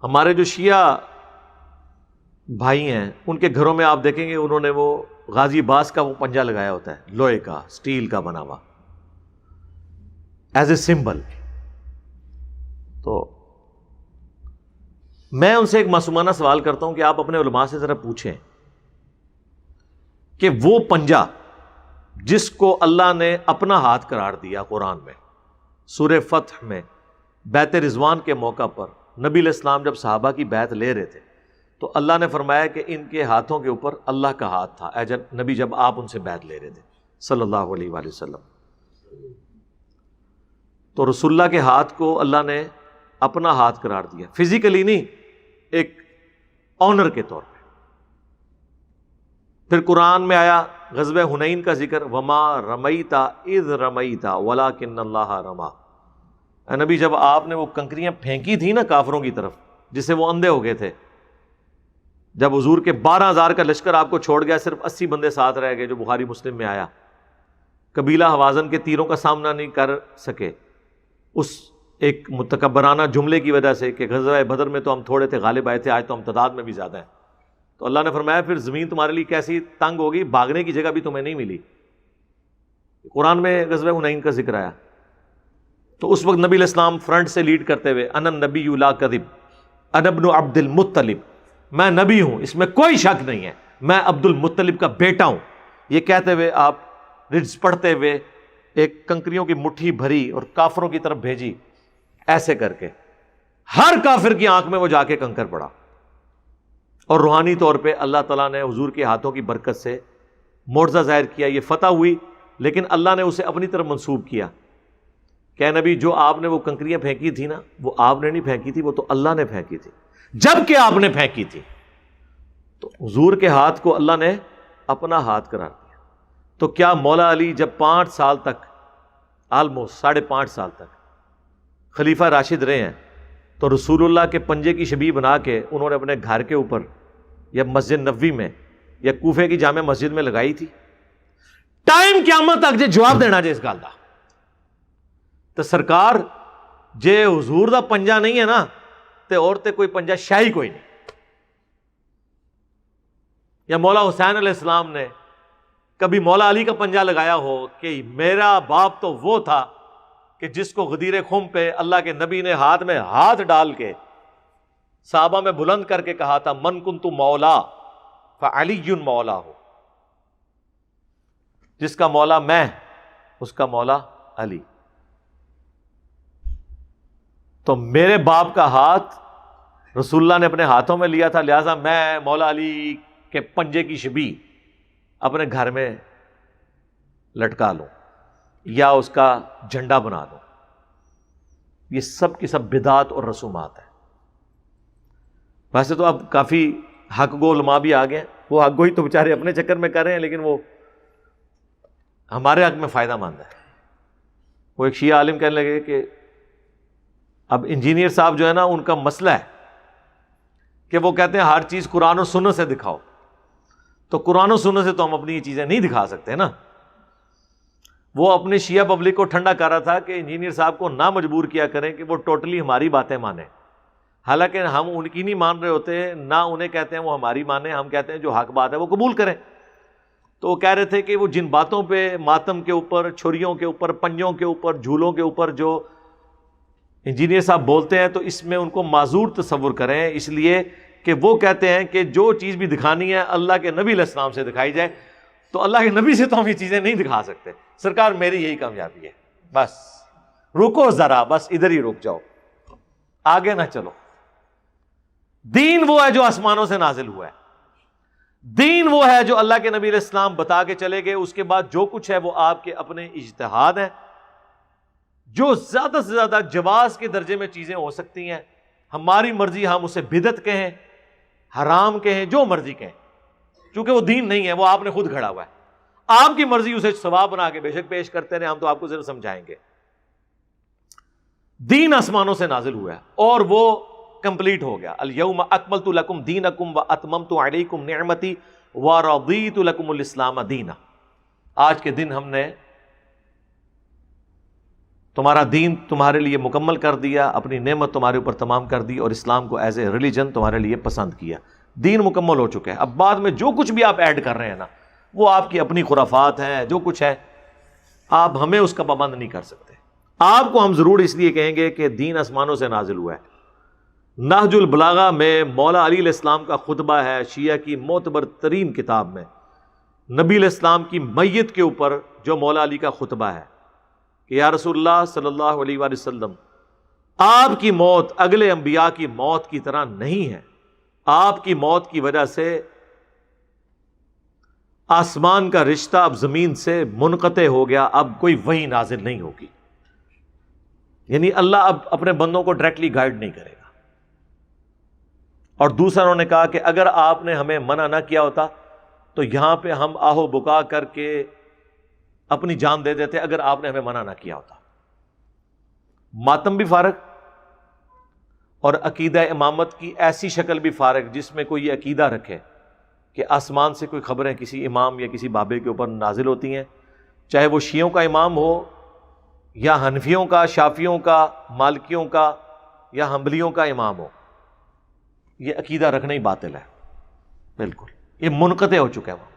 ہمارے جو شیعہ بھائی ہیں ان کے گھروں میں آپ دیکھیں گے انہوں نے وہ غازی باز کا وہ پنجہ لگایا ہوتا ہے، لوہے کا، سٹیل کا بنا ہوا، ایز اے سمبل. تو میں ان سے ایک معصومانہ سوال کرتا ہوں کہ آپ اپنے علماء سے ذرا پوچھیں کہ وہ پنجہ جس کو اللہ نے اپنا ہاتھ قرار دیا قرآن میں، سورہ فتح میں، بیعت رضوان کے موقع پر نبی علیہ السلام جب صحابہ کی بیعت لے رہے تھے تو اللہ نے فرمایا کہ ان کے ہاتھوں کے اوپر اللہ کا ہاتھ تھا اے نبی جب آپ ان سے بیعت لے رہے تھے صلی اللہ علیہ وآلہ وسلم. تو رسول اللہ کے ہاتھ کو اللہ نے اپنا ہاتھ قرار دیا، فزیکلی نہیں، ایک آنر کے طور پہ. پھر قرآن میں آیا غزوہ حنین کا ذکر، وما رمیت اذ رمیت ولکن اللہ رما. اے نبی جب آپ نے وہ کنکریاں پھینکی تھی نا کافروں کی طرف جس سے وہ اندھے ہو گئے تھے، جب حضور کے 12,000 کا لشکر آپ کو چھوڑ گیا، صرف 80 بندے ساتھ رہ گئے، جو بخاری مسلم میں آیا، قبیلہ حوازن کے تیروں کا سامنا نہیں کر سکے اس ایک متکبرانہ جملے کی وجہ سے کہ غزوہ بدر میں تو ہم تھوڑے تھے، غالب آئے تھے، آج تو ہم تعداد میں بھی زیادہ ہیں. تو اللہ نے فرمایا پھر زمین تمہارے لیے کیسی تنگ ہوگی، بھاگنے کی جگہ بھی تمہیں نہیں ملی. قرآن میں غزوہ حنین کا ذکر آیا. تو اس وقت نبی علیہ السلام فرنٹ سے لیڈ کرتے ہوئے، انا النبی لا کذب انا ابن عبد المطلب، میں نبی ہوں اس میں کوئی شک نہیں ہے، میں عبد المطلب کا بیٹا ہوں، یہ کہتے ہوئے آپ رجز پڑھتے ہوئے ایک کنکریوں کی مٹھی بھری اور کافروں کی طرف بھیجی، ایسے کر کے ہر کافر کی آنکھ میں وہ جا کے کنکر پڑا. اور روحانی طور پہ اللہ تعالیٰ نے حضور کے ہاتھوں کی برکت سے معجزہ ظاہر کیا، یہ فتح ہوئی، لیکن اللہ نے اسے اپنی طرف منسوب کیا کہ اے نبی جو آپ نے وہ کنکریاں پھینکی تھی نا، وہ آپ نے نہیں پھینکی تھی، وہ تو اللہ نے پھینکی تھی، جب کہ آپ نے پھینکی تھی. تو حضور کے ہاتھ کو اللہ نے اپنا ہاتھ قرار دیا. تو کیا مولا علی جب 5 سال تک، آلموسٹ 5.5 سال تک خلیفہ راشد رہے ہیں، تو رسول اللہ کے پنجے کی شبیہ بنا کے انہوں نے اپنے گھر کے اوپر یا مسجد نبوی میں یا کوفے کی جامع مسجد میں لگائی تھی؟ ٹائم قیامت تک جے جواب دینا جے اس گل دا. تو سرکار جے حضور دا پنجہ نہیں ہے نا تے اور تے کوئی پنجہ شاہی کوئی نہیں. یا مولا حسین علیہ السلام نے کبھی مولا علی کا پنجہ لگایا ہو کہ میرا باپ تو وہ تھا کہ جس کو غدیر خم پہ اللہ کے نبی نے ہاتھ میں ہاتھ ڈال کے صحابہ میں بلند کر کے کہا تھا من کنت مولا فعلی مولا ہو، جس کا مولا میں اس کا مولا علی. تو میرے باپ کا ہاتھ رسول اللہ نے اپنے ہاتھوں میں لیا تھا، لہذا میں مولا علی کے پنجے کی شبیہ اپنے گھر میں لٹکا لوں یا اس کا جھنڈا بنا دوں. یہ سب کی سب بدعات اور رسومات ہیں. ویسے تو اب کافی حق گو علماء بھی آ گئے ہیں، وہ حق گوئی تو بیچارے اپنے چکر میں کر رہے ہیں، لیکن وہ ہمارے حق میں فائدہ مند ہے. وہ ایک شیعہ عالم کہنے لگے کہ اب انجینئر صاحب جو ہے نا ان کا مسئلہ ہے کہ وہ کہتے ہیں ہر چیز قرآن و سنت سے دکھاؤ. تو قرآن و سنت سے تو ہم اپنی یہ چیزیں نہیں دکھا سکتے نا. وہ اپنے شیعہ پبلک کو ٹھنڈا کر رہا تھا کہ انجینئر صاحب کو نہ مجبور کیا کریں کہ وہ ٹوٹلی ہماری باتیں مانیں، حالانکہ ہم ان کی نہیں مان رہے ہوتے، نہ انہیں کہتے ہیں وہ ہماری مانیں، ہم کہتے ہیں جو حق بات ہے وہ قبول کریں. تو وہ کہہ رہے تھے کہ وہ جن باتوں پہ ماتم کے اوپر، چھریوں کے اوپر، پنجوں کے اوپر، جھولوں کے اوپر جو انجینئر صاحب بولتے ہیں تو اس میں ان کو معذور تصور کریں، اس لیے کہ وہ کہتے ہیں کہ جو چیز بھی دکھانی ہے اللہ کے نبی علیہ السلام سے دکھائی جائے. تو اللہ کے نبی سے تو ہم یہ چیزیں نہیں دکھا سکتے. سرکار میری یہی کامیابی ہے، بس رکو ذرا، بس ادھر ہی رک جاؤ، آگے نہ چلو. دین وہ ہے جو آسمانوں سے نازل ہوا ہے، دین وہ ہے جو اللہ کے نبی علیہ السلام بتا کے چلے گئے. اس کے بعد جو کچھ ہے وہ آپ کے اپنے اجتہاد ہیں. جو زیادہ سے زیادہ جواز کے درجے میں چیزیں ہو سکتی ہیں، ہماری مرضی، ہم اسے بدعت کہیں، حرام کہیں، جو مرضی کہیں، چونکہ وہ دین نہیں ہے، وہ آپ نے خود گھڑا ہوا ہے. آپ کی مرضی اسے ثواب بنا کے بے شک پیش کرتے رہے، ہم تو آپ کو ضرور سمجھائیں گے. دین آسمانوں سے نازل ہوا ہے اور وہ کمپلیٹ ہو گیا. الیوم اکملت لکم دینکم واتممت علیکم نعمتی ورضیت لکم الاسلام دینا. آج کے دن ہم نے تمہارا دین تمہارے لیے مکمل کر دیا، اپنی نعمت تمہارے اوپر تمام کر دی، اور اسلام کو ایز اے ریلیجن تمہارے لیے پسند کیا. دین مکمل ہو چکا ہے. اب بعد میں جو کچھ بھی آپ ایڈ کر رہے ہیں نا، وہ آپ کی اپنی خرافات ہیں، جو کچھ ہے آپ ہمیں اس کا پابند نہیں کر سکتے. آپ کو ہم ضرور اس لیے کہیں گے کہ دین آسمانوں سے نازل ہوا ہے. نہج البلاغہ میں مولا علی علیہ السلام کا خطبہ ہے، شیعہ کی معتبر ترین کتاب میں نبی علیہ السلام کی میت کے اوپر جو مولا علی کا خطبہ ہے کہ یا رسول اللہ صلی اللہ علیہ وآلہ وسلم، آپ کی موت اگلے انبیاء کی موت کی طرح نہیں ہے. آپ کی موت کی وجہ سے آسمان کا رشتہ اب زمین سے منقطع ہو گیا، اب کوئی وحی نازل نہیں ہوگی. یعنی اللہ اب اپنے بندوں کو ڈائریکٹلی گائیڈ نہیں کرے گا. اور دوسرا انہوں نے کہا کہ اگر آپ نے ہمیں منع نہ کیا ہوتا تو یہاں پہ ہم آہو بکا کر کے اپنی جان دے دیتے، اگر آپ نے ہمیں منع نہ کیا ہوتا. ماتم بھی فارغ اور عقیدہ امامت کی ایسی شکل بھی فارغ جس میں کوئی یہ عقیدہ رکھے کہ آسمان سے کوئی خبریں کسی امام یا کسی بابے کے اوپر نازل ہوتی ہیں، چاہے وہ شیعوں کا امام ہو یا حنفیوں کا، شافیوں کا، مالکیوں کا یا حنبلیوں کا امام ہو. یہ عقیدہ رکھنا ہی باطل ہے، بالکل یہ منقطع ہو چکا ہے وہ.